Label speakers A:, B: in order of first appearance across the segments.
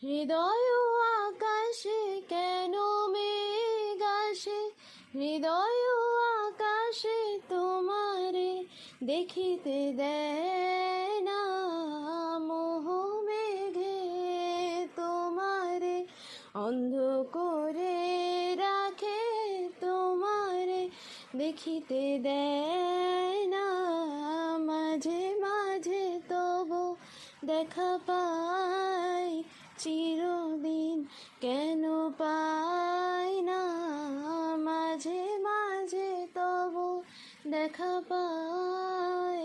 A: হৃদয় আকাশে কেন মেঘ আসে, হৃদয় আকাশে তোমারে দেখিতে দেয় না, মোহ মেঘে তোমারে অন্ধ করে রাখে, তোমারে দেখিতে দেয় না। মাঝে মাঝে তবু দেখা পাই, চিরদিন কেন পাই না। মাঝে মাঝে তবু দেখা পাই,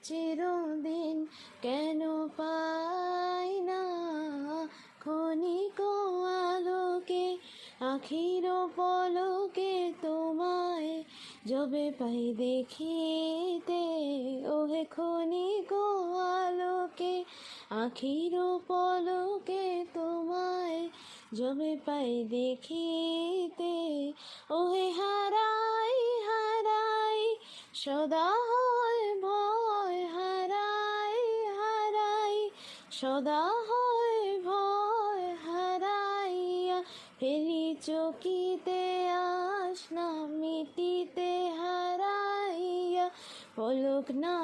A: চিরদিন কেন পাই না। ক্ষণিক আলোকে আখির পলকে তোমায় যবে পাই দেখিতে, ওহে ক্ষণিক আলোকে আখির পলকে তোমায় যবে পাই দেখিতে, ওহে হারাই হারাই সদা হয় ভয়, হারাই হারাই সদা হয় ভয়, হারাইয়া ফেলি চকিতে আস না মিটিতে, হারাইয়া পলক না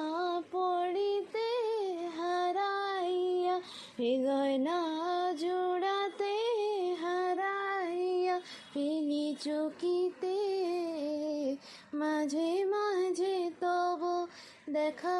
A: পড়িতে, হারাইয়া হৃদয় না জোড়াতে, হারাইয়া ফেলি চকিতে। মাঝে মাঝে তবু দেখা